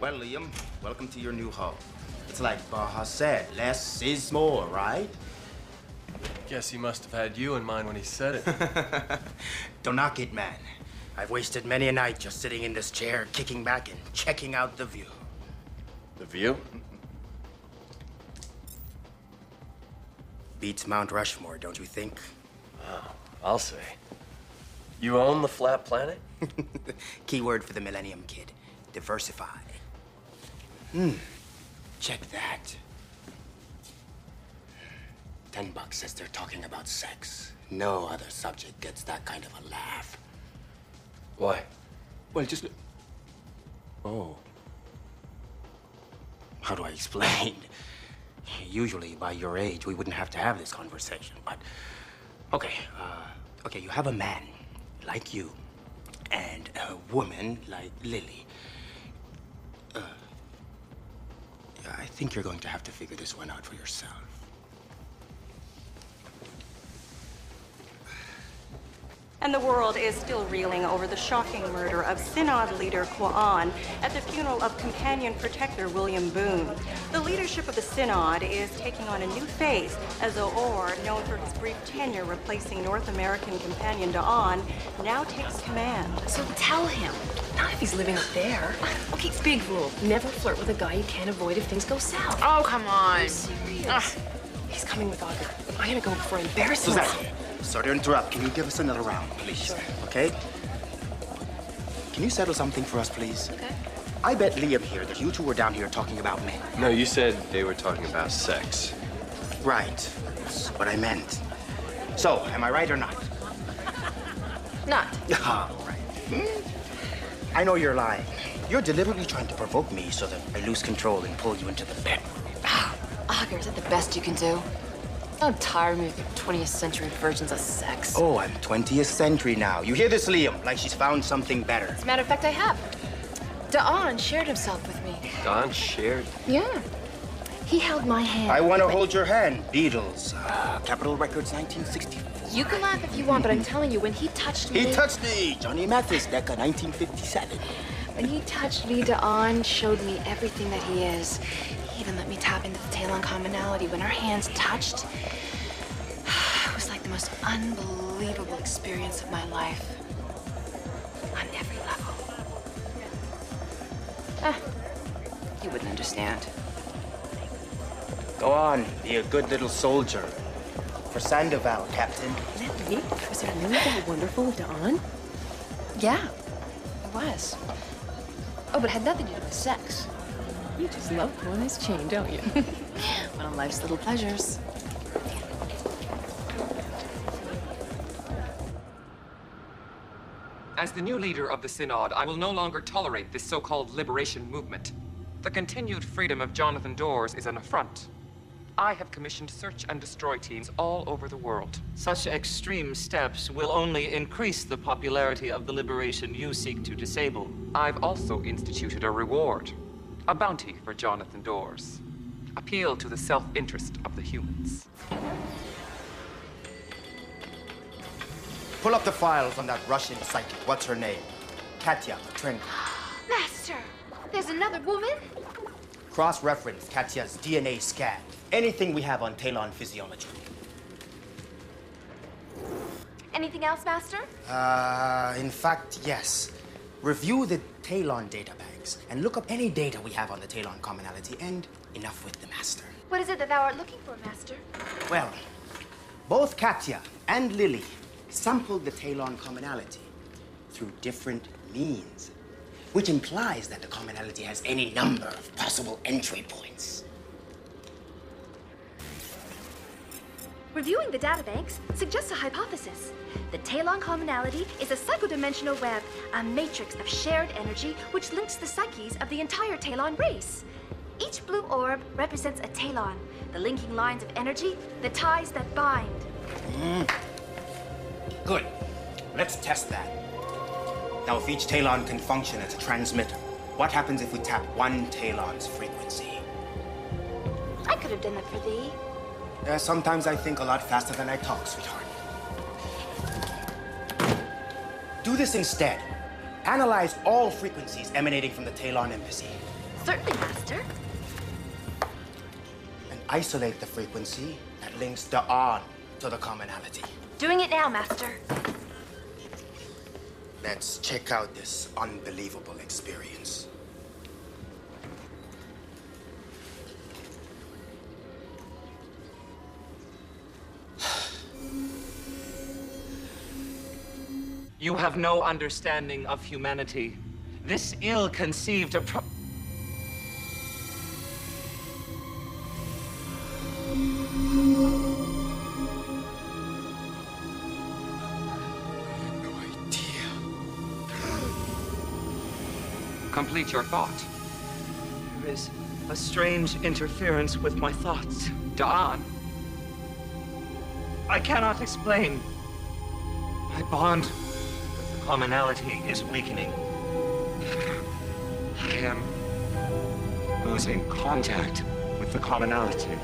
Well, Liam, welcome to your new home. It's like Baha said, less is more, right? Guess he must have had you in mind when he said it. Don't knock it, man. I've wasted many a night just sitting in this chair, kicking back and checking out the view. The view? Beats Mount Rushmore, don't you think? Wow, I'll say. You own the flat planet? Keyword for the Millennium Kid. Diversify. Check that. $10 says they're talking about sex. No other subject gets that kind of a laugh. Why? Well, just... Oh. How do I explain? Usually, by your age, we wouldn't have to have this conversation, but... Okay, you have a man like you and a woman like Lily. I think you're going to have to figure this one out for yourself. And the world is still reeling over the shocking murder of Synod leader Kwa'an at the funeral of companion protector William Boone. The leadership of the Synod is taking on a new phase as Zo'or, known for his brief tenure replacing North American companion Dawn, now takes command. So tell him, not if he's living up there. Okay, it's big rule. Never flirt with a guy you can't avoid if things go south. Oh, come on. I'm serious. He's coming with Augur. I'm gonna go before I embarrass him. Sorry to interrupt. Can you give us another round, please? Sure. Okay? Can you settle something for us, please? Okay. I bet Liam here that you two were down here talking about men. No, you said they were talking about sex. Right. That's what I meant. So, am I right or not? Not. All right. I know you're lying. You're deliberately trying to provoke me so that I lose control and pull you into the bedroom. Augur, is that the best you can do? I'm tired of your 20th century versions of sex. Oh, I'm 20th century now. You hear this, Liam? Like she's found something better. As a matter of fact, I have. Dawn shared himself with me. Dawn shared? Yeah. He held my hand. I want to hold your hand. Beatles. Capitol Records, 1964. You can laugh if you want, but I'm telling you, when he touched me... He touched me! Johnny Mathis, Decca, 1957. When he touched me, Dawn showed me everything that he is. He even let me tap into the Taelon Commonality. When our hands touched, it was like the most unbelievable experience of my life. On every level. You wouldn't understand. Go on, be a good little soldier. For Sandoval, Captain. Really? Was there really that wonderful with Dawn? Yeah, it was. Oh, but it had nothing to do with sex. You just love pulling his chain, don't you? One of life's little pleasures. As the new leader of the Synod, I will no longer tolerate this so-called liberation movement. The continued freedom of Jonathan Doors is an affront. I have commissioned search and destroy teams all over the world. Such extreme steps will only increase the popularity of the liberation you seek to disable. I've also instituted a reward, a bounty for Jonathan Doors. Appeal to the self-interest of the humans. Pull up the files on that Russian psychic. What's her name? Katya Petrenko. Master, there's another woman? Cross-reference Katya's DNA scan. Anything we have on Taelon physiology. Anything else, Master? In fact, yes. Review the Taelon databanks and look up any data we have on the Taelon Commonality, and enough with the Master. What is it that thou art looking for, Master? Well, both Katya and Lily sampled the Taelon Commonality through different means, which implies that the Commonality has any number of possible entry points. Reviewing the databanks suggests a hypothesis. The Taelon Commonality is a psychodimensional web, a matrix of shared energy which links the psyches of the entire Taelon race. Each blue orb represents a Taelon, the linking lines of energy, the ties that bind. Good. Let's test that. Now, if each Taelon can function as a transmitter, what happens if we tap one Taelon's frequency? I could have done that for thee. Sometimes I think a lot faster than I talk, sweetheart. Do this instead. Analyze all frequencies emanating from the Taelon Embassy. Certainly, Master. And isolate the frequency that links Da'an to the commonality. Doing it now, Master. Let's check out this unbelievable experience. You have no understanding of humanity. This ill-conceived approach. Complete your thought. There is a strange interference with my thoughts. Da'an, I cannot explain. My bond with the commonality is weakening. I am losing contact with the commonality.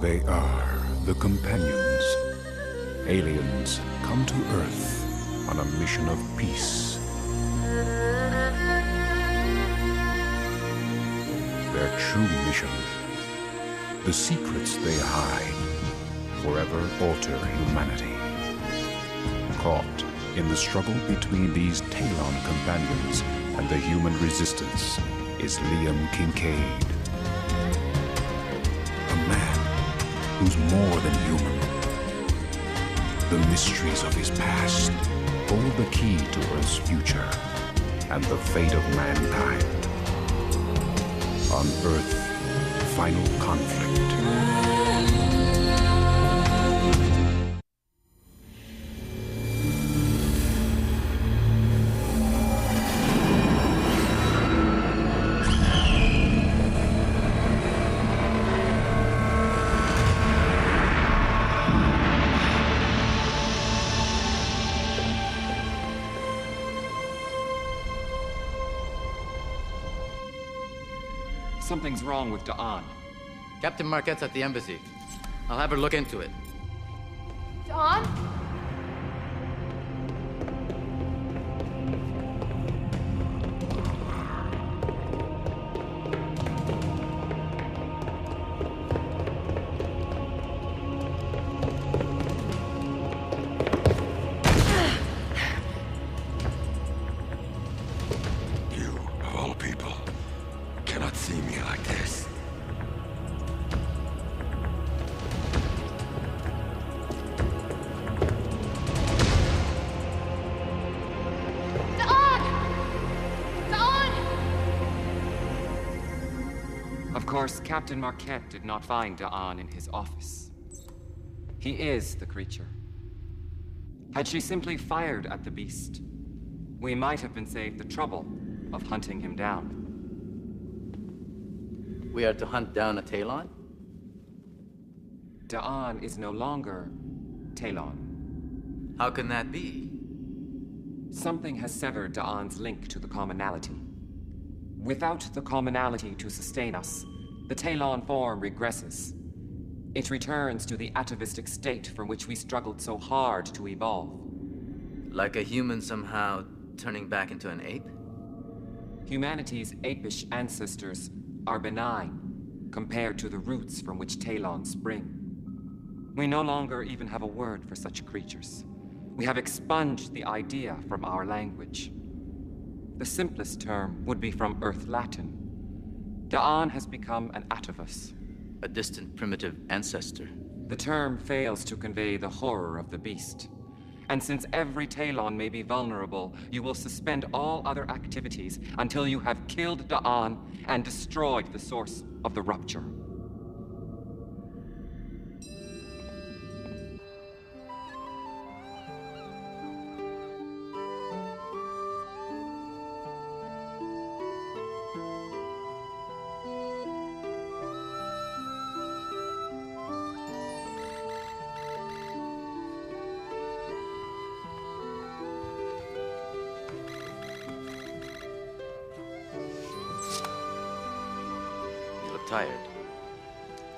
They are the companions. Aliens come to Earth on a mission of peace. Their true mission, the secrets they hide, forever alter humanity. Caught in the struggle between these Taelon companions and the human resistance is Liam Kincaid. A man who's more than human. The mysteries of his past hold the key to Earth's future and the fate of mankind. On Earth, final conflict. something's wrong with Da'an. Captain Marquette's at the embassy. I'll have her look into it. Dawn? Of course, Captain Marquette did not find Da'an in his office. He is the creature. Had she simply fired at the beast, we might have been saved the trouble of hunting him down. We are to hunt down a Taelon? Da'an is no longer Taelon. How can that be? Something has severed Da'an's link to the commonality. Without the commonality to sustain us, the Taelon form regresses. It returns to the atavistic state from which we struggled so hard to evolve. Like a human somehow turning back into an ape? Humanity's apish ancestors are benign compared to the roots from which Taelon spring. We no longer even have a word for such creatures. We have expunged the idea from our language. The simplest term would be from Earth Latin. Da'an has become an Atavus. A distant primitive ancestor. The term fails to convey the horror of the beast. And since every Taelon may be vulnerable, you will suspend all other activities until you have killed Da'an and destroyed the source of the rupture. Tired.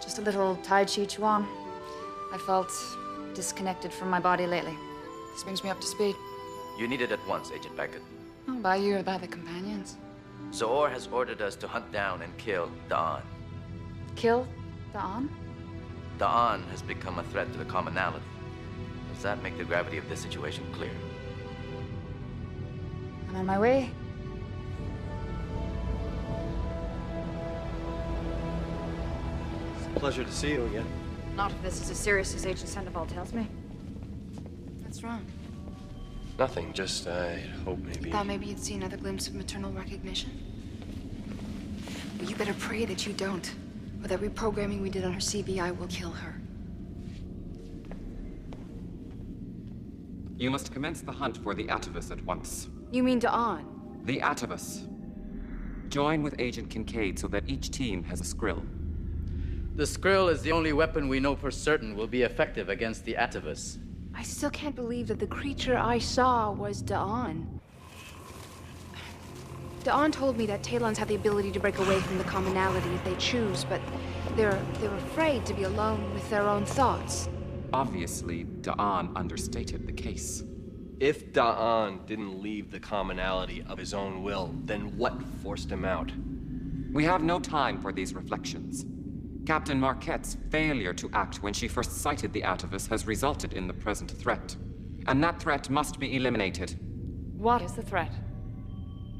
Just a little Tai Chi Chuan. I felt disconnected from my body lately. This brings me up to speed. You need it at once, Agent Beckett. Oh, by you or by the companions? Zo'or has ordered us to hunt down and kill Taelon. Kill Taelon? Taelon has become a threat to the commonality. Does that make the gravity of this situation clear? I'm on my way. It's a pleasure to see you again. Not if this is as serious as Agent Sandoval tells me. What's wrong? Nothing, just I hope maybe... Thought maybe you'd see another glimpse of maternal recognition. But you better pray that you don't, or that reprogramming we did on her CBI will kill her. You must commence the hunt for the Atavus at once. You mean Taelon? The Atavus. Join with Agent Kincaid so that each team has a skrill. The skrill is the only weapon we know for certain will be effective against the Atavus. I still can't believe that the creature I saw was Taelon. Taelon told me that Taelons have the ability to break away from the commonality if they choose, but they're afraid to be alone with their own thoughts. Obviously, Taelon understated the case. If Taelon didn't leave the commonality of his own will, then what forced him out? We have no time for these reflections. Captain Marquette's failure to act when she first sighted the Atavus has resulted in the present threat. And that threat must be eliminated. What is the threat?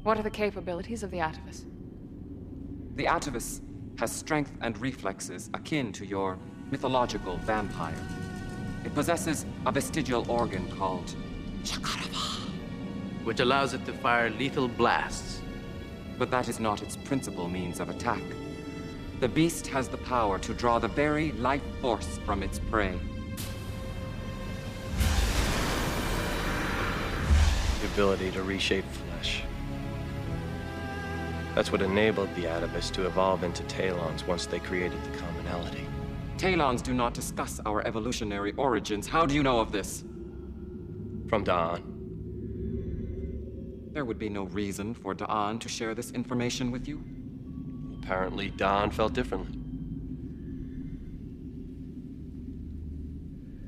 What are the capabilities of the Atavus? The Atavus has strength and reflexes akin to your mythological vampire. It possesses a vestigial organ called Shakarava, which allows it to fire lethal blasts. But that is not its principal means of attack. The beast has the power to draw the very life force from its prey. The ability to reshape flesh. That's what enabled the Atavus to evolve into Taelons once they created the commonality. Taelons do not discuss our evolutionary origins. How do you know of this? From Taelon. There would be no reason for Taelon to share this information with you. Apparently, Taelon felt differently.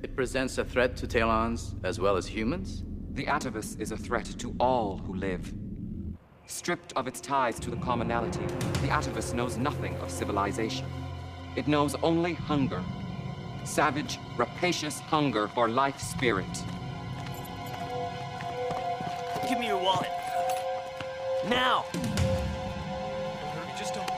It presents a threat to Taelons as well as humans? The Atavus is a threat to all who live. Stripped of its ties to the commonality, the Atavus knows nothing of civilization. It knows only hunger. Savage, rapacious hunger for life spirit. Give me your wallet. Now! You just don't...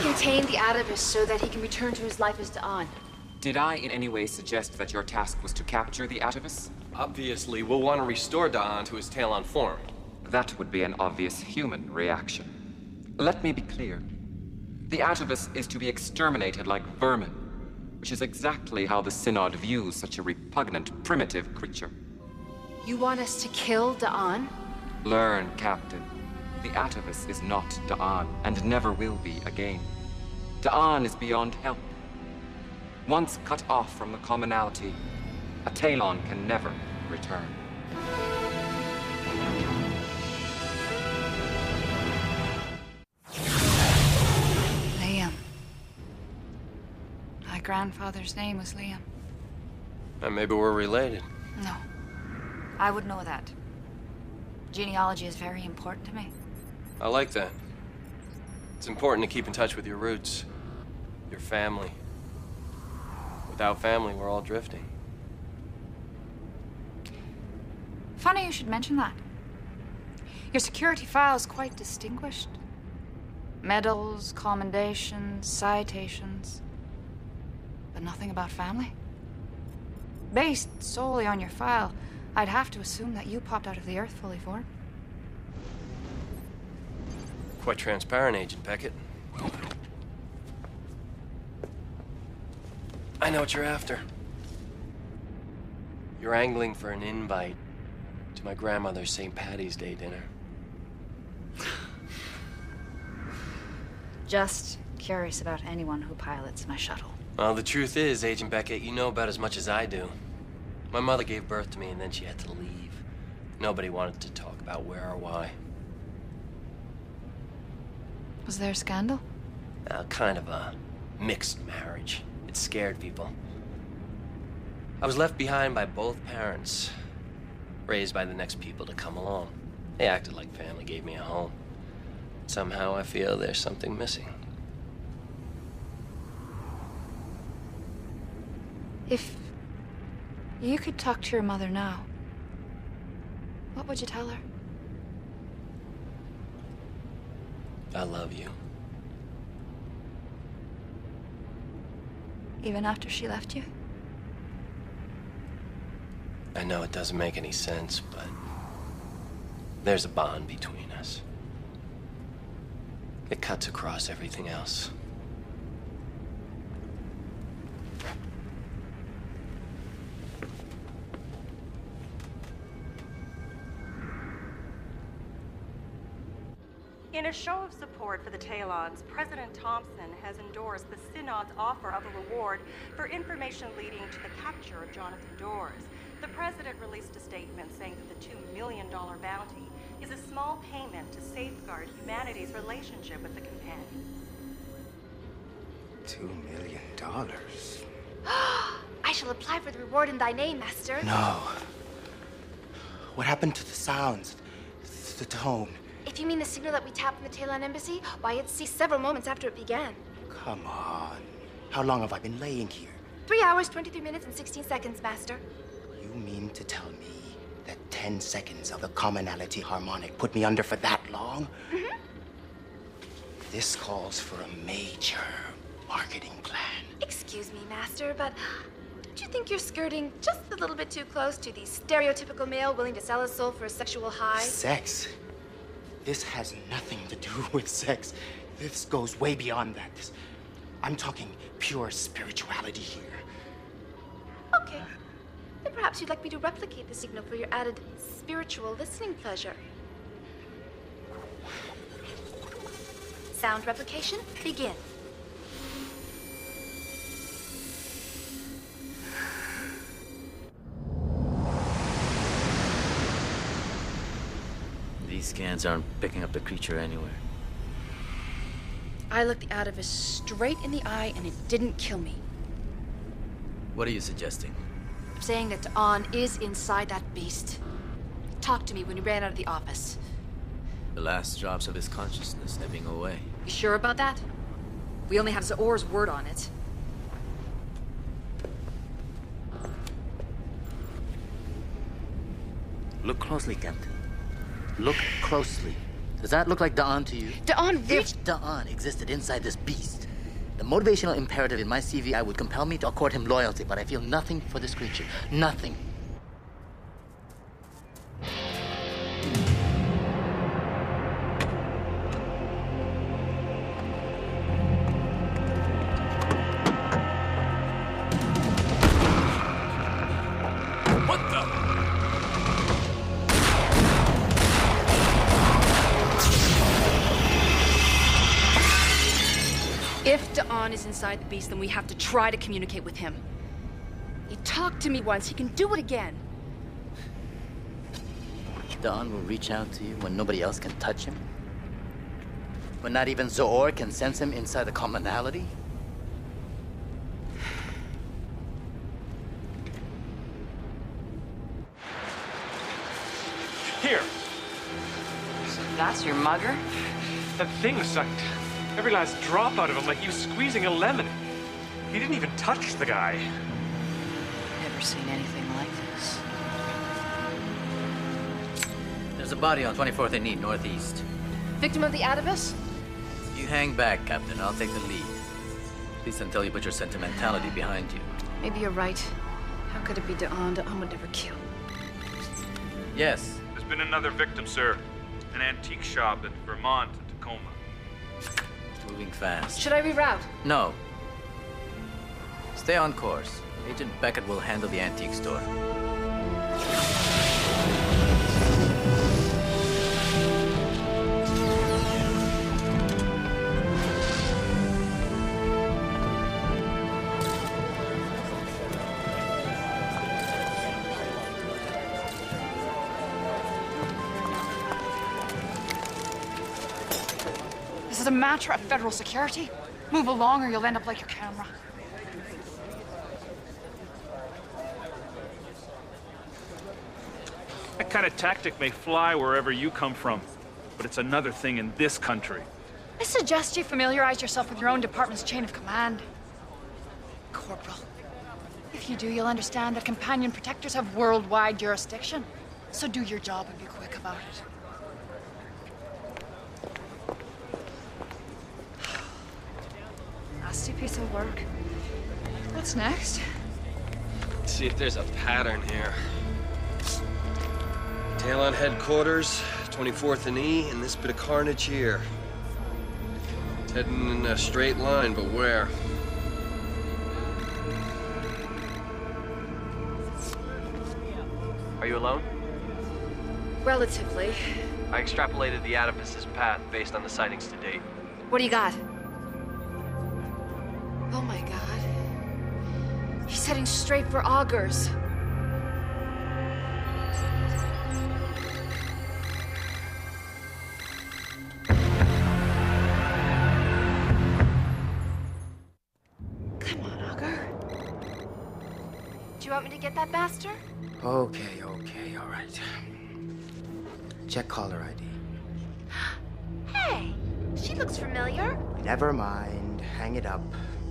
Contain the Atavus so that he can return to his life as Taelon. Did I in any way suggest that your task was to capture the Atavus? Obviously, we'll want to restore Taelon to his Taelon form. That would be an obvious human reaction. Let me be clear. The Atavus is to be exterminated like vermin, which is exactly how the Synod views such a repugnant, primitive creature. You want us to kill Taelon? Learn, Captain. The Atavus is not Taelon, and never will be again. Taelon is beyond help. Once cut off from the commonality, a Taelon can never return. Liam. My grandfather's name was Liam. And maybe we're related. No. I would know that. Genealogy is very important to me. I like that. It's important to keep in touch with your roots, your family. Without family, we're all drifting. Funny you should mention that. Your security file is quite distinguished. Medals, commendations, citations. But nothing about family. Based solely on your file, I'd have to assume that you popped out of the Earth fully formed. Quite transparent, Agent Beckett. I know what you're after. You're angling for an invite to my grandmother's St. Patty's Day dinner. Just curious about anyone who pilots my shuttle. Well, the truth is, Agent Beckett, you know about as much as I do. My mother gave birth to me and then she had to leave. Nobody wanted to talk about where or why. Was there a scandal? Kind of a mixed marriage. It scared people. I was left behind by both parents, raised by the next people to come along. They acted like family, gave me a home. Somehow I feel there's something missing. If you could talk to your mother now, what would you tell her? I love you. Even after she left you? I know it doesn't make any sense, but there's a bond between us. It cuts across everything else. In a show of support for the Taelons, President Thompson has endorsed the Synod's offer of a reward for information leading to the capture of Jonathan Doors. The president released a statement saying that the $2 million bounty is a small payment to safeguard humanity's relationship with the companion. $2 million? I shall apply for the reward in thy name, Master. No. What happened to the sounds? The tone? If you mean the signal that we tapped from the Taelon embassy, why, it ceased several moments after it began. Come on. How long have I been laying here? 3 hours, 23 minutes, and 16 seconds, Master. You mean to tell me that 10 seconds of the commonality harmonic put me under for that long? Mm-hmm. This calls for a major marketing plan. Excuse me, Master, but don't you think you're skirting just a little bit too close to the stereotypical male willing to sell his soul for a sexual high? Sex? This has nothing to do with sex. This goes way beyond that. I'm talking pure spirituality here. Okay. Then perhaps you'd like me to replicate the signal for your added spiritual listening pleasure. Sound replication, begin. These scans aren't picking up the creature anywhere. I looked the Atavus straight in the eye and it didn't kill me. What are you suggesting? I'm saying that Taelon is inside that beast. He talked to me when he ran out of the office. The last drops of his consciousness ebbing away. You sure about that? We only have Zo'or's word on it. Look closely, Captain. Look closely. Does that look like Taelon to you? Taelon reached... If Taelon existed inside this beast, the motivational imperative in my CVI would compel me to accord him loyalty, but I feel nothing for this creature. Nothing. If Taelon is inside the beast, then we have to try to communicate with him. He talked to me once. He can do it again. Taelon will reach out to you when nobody else can touch him? When not even Zo'or can sense him inside the commonality? Here. So that's your mugger? That thing sucked every last drop out of him like he was squeezing a lemon. He didn't even touch the guy. Never seen anything like this. There's a body on 24th and E, northeast. Victim of the Atavus? You hang back, Captain. I'll take the lead. At least until you put your sentimentality behind you. Maybe you're right. How could it be Taelon? Taelon would never kill. Yes. There's been another victim, sir. An antique shop at Vermont and Tacoma. Moving fast. Should I reroute? No. Stay on course. Agent Beckett will handle the antique store. This is a matter of federal security. Move along or you'll end up like your camera. That kind of tactic may fly wherever you come from, but it's another thing in this country. I suggest you familiarize yourself with your own department's chain of command. Corporal. If you do, you'll understand that companion protectors have worldwide jurisdiction. So do your job and be quick about it. Nasty piece of work. What's next? Let's see if there's a pattern here. Taelon headquarters, 24th and E, and this bit of carnage here. It's heading in a straight line, but where? Are you alone? Relatively. I extrapolated the Atavus' path based on the sightings to date. What do you got? Oh my god. He's heading straight for Augurs. Come on, Augur. Do you want me to get that bastard? Okay, all right. Check caller ID. Hey, she looks familiar. Never mind, hang it up.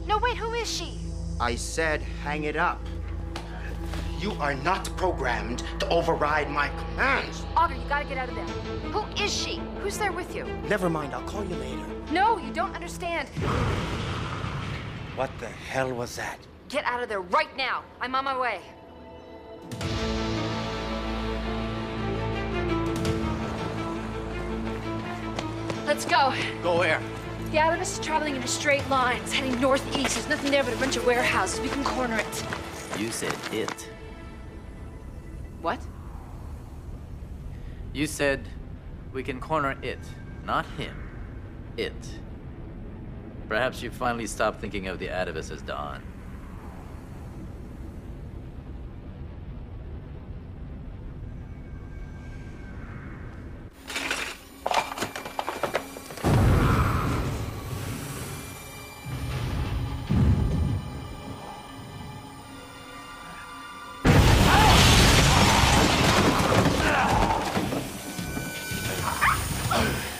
No, wait, who is she? I said hang it up. You are not programmed to override my commands. Augur, you gotta get out of there. Who is she? Who's there with you? Never mind, I'll call you later. No, you don't understand. What the hell was that? Get out of there right now. I'm on my way. Let's go. Go where? The Atavus is traveling in a straight line. It's heading northeast. There's nothing there but a bunch of warehouses. We can corner it. You said it. What? You said we can corner it, not him. It. Perhaps you finally stopped thinking of the Atavus as Dawn.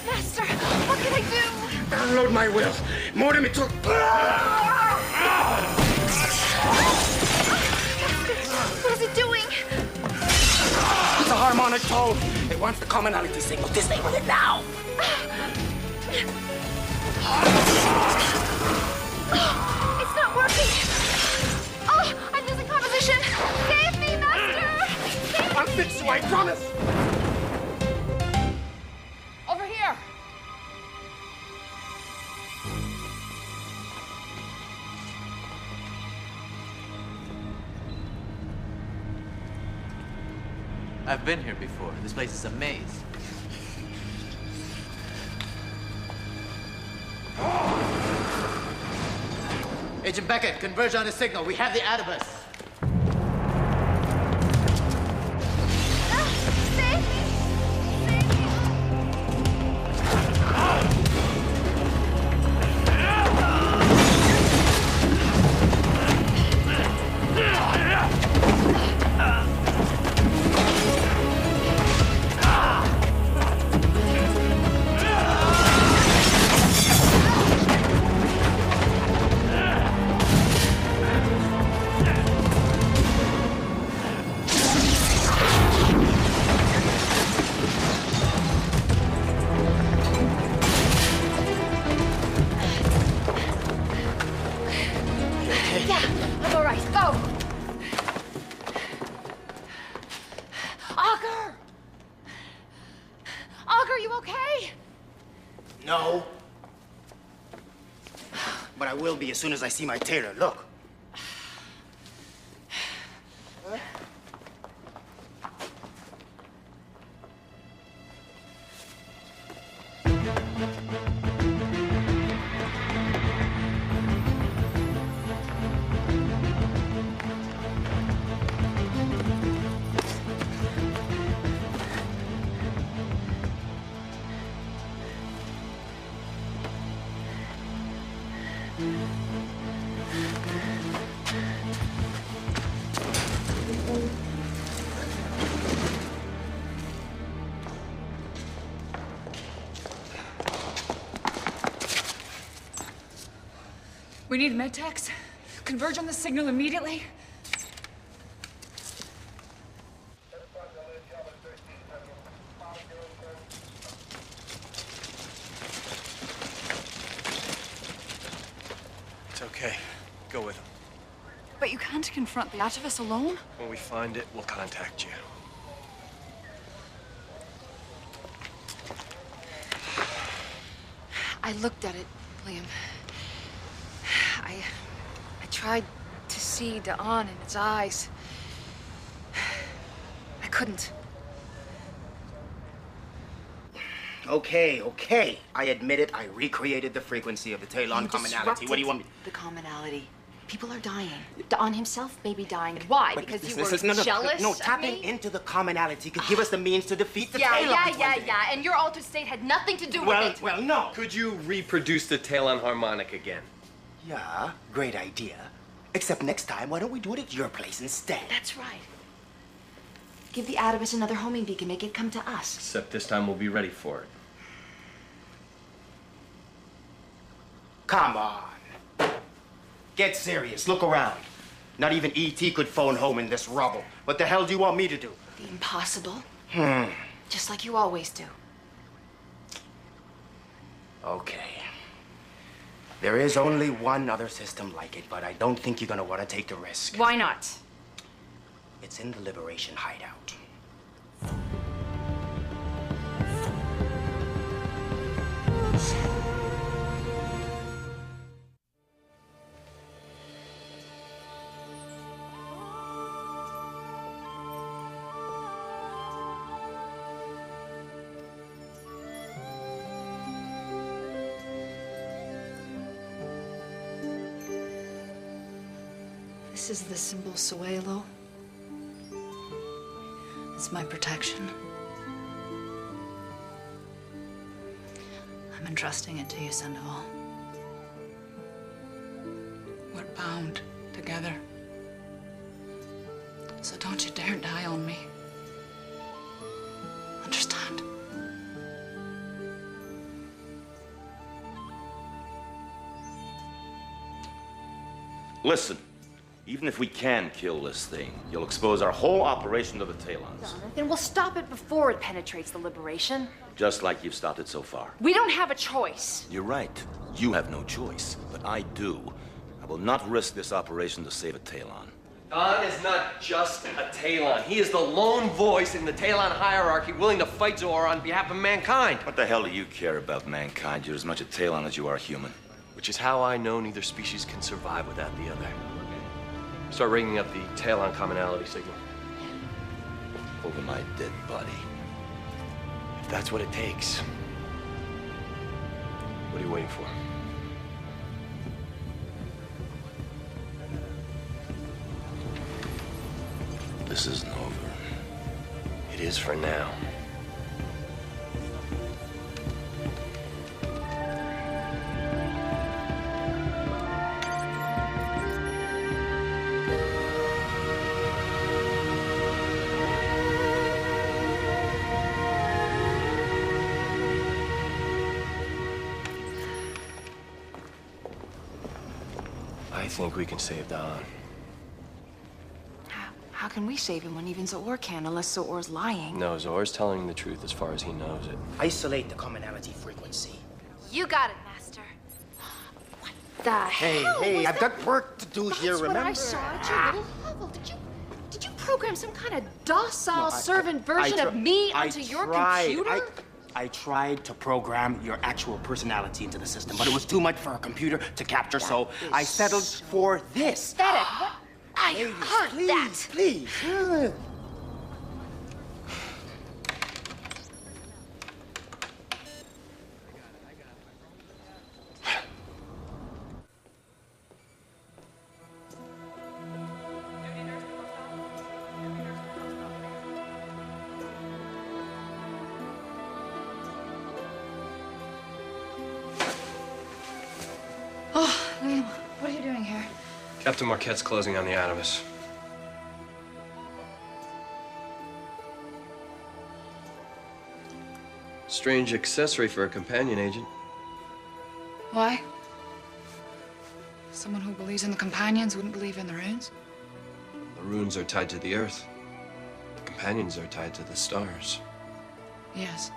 Master, what can I do? Download my will. Modem it took. What is it doing? It's a harmonic tone. It wants the commonality signal. Disable it now. It's not working. Oh, I'm losing composition. Save me, Master! Save I'll me! fix you, I promise. Over here! I've been here before. This place is a maze. Agent Beckett, converge on the signal. We have the Atavus. Save me! Yeah, I'm all right. Go! Augur! Augur, you okay? No. But I will be as soon as I see my tailor. Look. We need medtechs. Converge on the signal immediately. It's okay. Go with him. But you can't confront the Atavus alone. When we find it, we'll contact you. I looked at it, Liam. I tried to see Dawn in its eyes. I couldn't. Okay. I admit it. I recreated the frequency of the Taelon Commonality. What do you want me? The commonality. People are dying. Dawn himself may be dying. Why? Because you were jealous No, of tapping me? into the commonality could give us the means to defeat the Taelons. Yeah. And your altered state had nothing to do with it. Well, no. Could you reproduce the Taelon harmonic again? Yeah, great idea. Except next time, why don't we do it at your place instead? That's right. Give the Atavus another homing beacon. Make it come to us. Except this time we'll be ready for it. Come on. Get serious. Look around. Not even E.T. could phone home in this rubble. What the hell do you want me to do? The impossible. Just like you always do. Okay. There is only one other system like it, but I don't think you're gonna want to take the risk. Why not? It's in the Liberation hideout. This is the symbol Suelo. It's my protection. I'm entrusting it to you, Sandoval. We're bound together. So don't you dare die on me. Understand? Listen. Even if we can kill this thing, you'll expose our whole operation to the Taelons. Then we'll stop it before it penetrates the Liberation. Just like you've stopped it so far. We don't have a choice. You're right. You have no choice. But I do. I will not risk this operation to save a Taelon. Dawn is not just a Taelon. He is the lone voice in the Taelon hierarchy willing to fight Zo'or on behalf of mankind. What the hell do you care about mankind? You're as much a Taelon as you are human. Which is how I know neither species can survive without the other. Start ringing up the Taelon Commonality signal. Over my dead body. If that's what it takes. What are you waiting for? This isn't over. It is for now. I think we can save Dawn. How can we save him when even Zo'or can, unless Zo'or's lying? No, Zo'or's telling the truth as far as he knows it. Isolate the commonality frequency. You got it, Master. What the hell? Hey, I've got work to do here, That's remember? what I saw at your little hovel. Did you program some kind of docile servant version of me onto your computer? I tried to program your actual personality into the system, but it was too much for a computer to capture, so I settled for this. Pathetic. What? I heard that. Please. Oh, Captain Marquette's closing on the Atavus. Strange accessory for a companion agent. Why? Someone who believes in the companions wouldn't believe in the runes? The runes are tied to the earth. The companions are tied to the stars. Yes.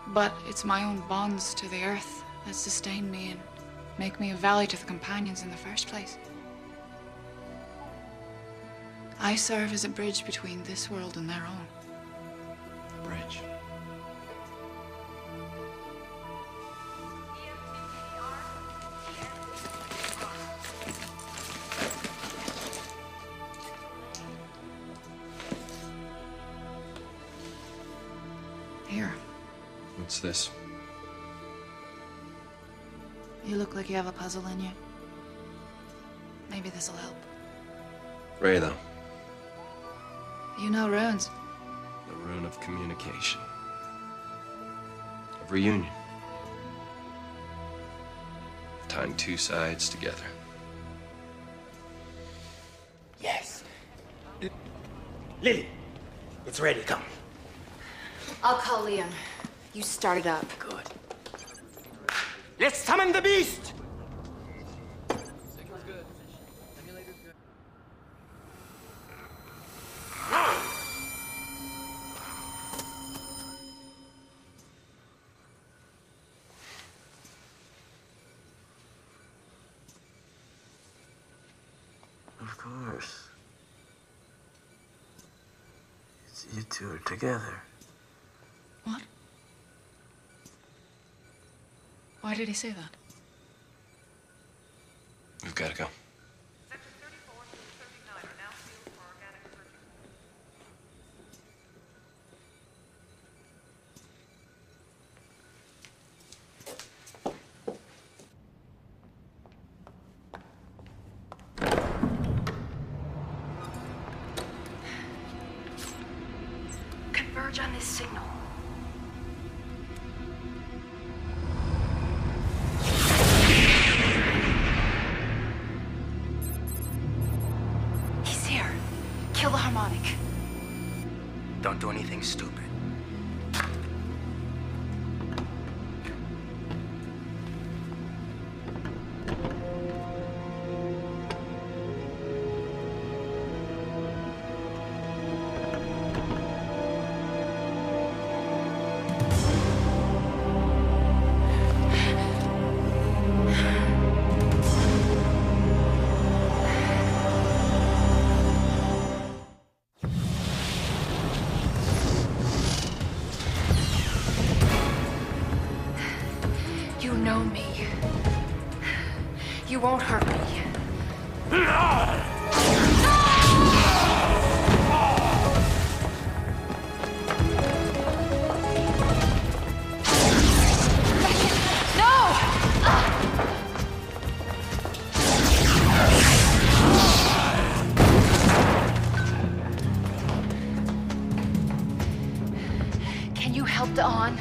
But it's my own bonds to the earth that sustain me and make me a valet to the companions in the first place. I serve as a bridge between this world and their own. A bridge. Here. What's this? You look like you have a puzzle in you. Maybe this'll help. Ray, though. You know runes. The rune of communication. Of reunion. Of tying two sides together. Yes. Lily, it's ready. Come. I'll call Liam. You start it up. Good. Let's summon the beast! Of course. You two are together. What? Why did he say that? We've got to go. Converge on this signal. He's here. Kill the harmonic. Don't do anything stupid. You know me. You won't hurt me. Can you help Dawn?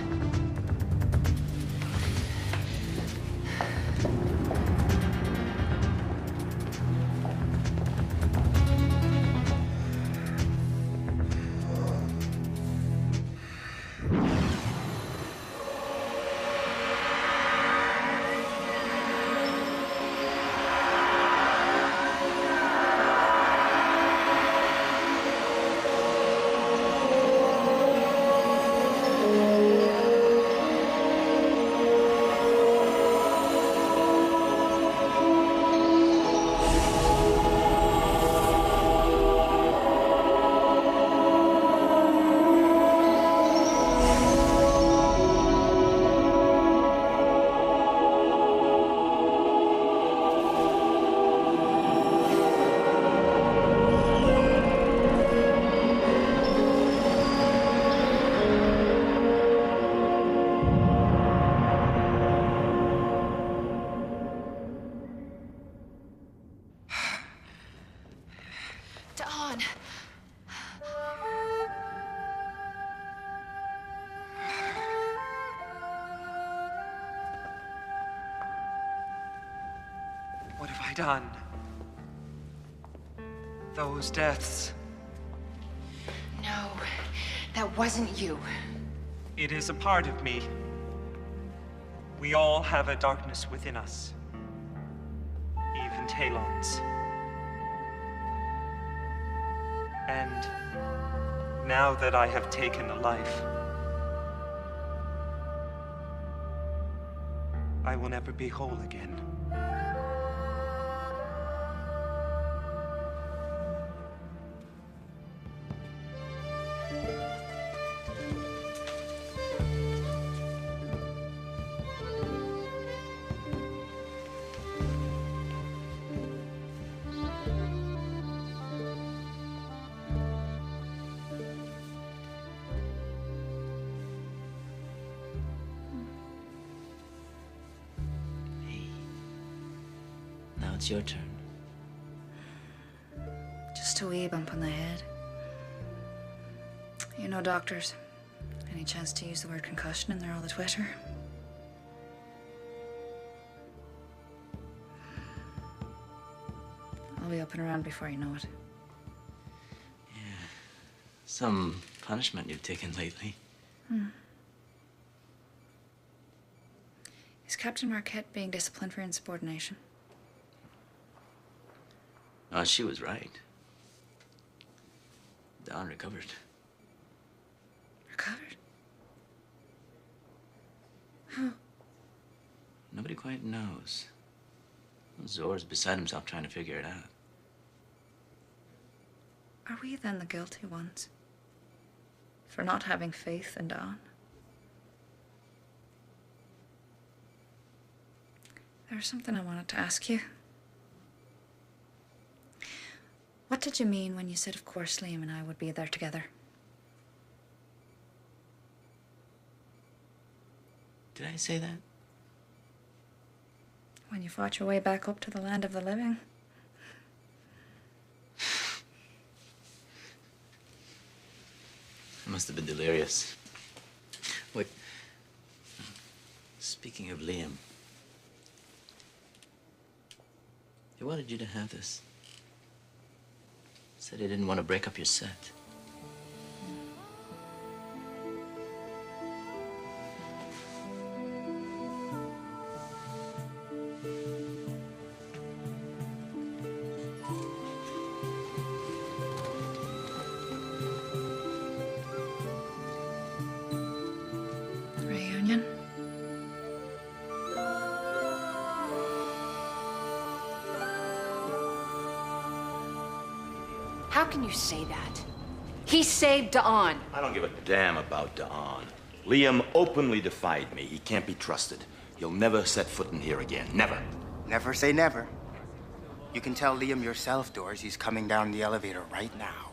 done. Those deaths. No, that wasn't you. It is a part of me. We all have a darkness within us. Even Taelon's. And now that I have taken a life, I will never be whole again. Now it's your turn. Just a wee bump on the head. You know doctors. Any chance to use the word concussion in there all the Twitter? I'll be up and around before you know it. Some punishment you've taken lately. Is Captain Marquette being disciplined for insubordination? Oh, she was right. Dawn recovered. Recovered? How? Nobody quite knows. Zo'or's beside himself trying to figure it out. Are we then the guilty ones? For not having faith in Dawn? There's something I wanted to ask you. What did you mean when you said, of course, Liam and I would be there together? Did I say that? When you fought your way back up to the land of the living? I must have been delirious. Wait. Speaking of Liam, he wanted you to have this. Said he didn't want to break up your set. Reunion? How can you say that? He saved Dawn. I don't give a damn about Dawn. Liam openly defied me. He can't be trusted. He'll never set foot in here again. Never. Never say never. You can tell Liam yourself, Doors. He's coming down the elevator right now.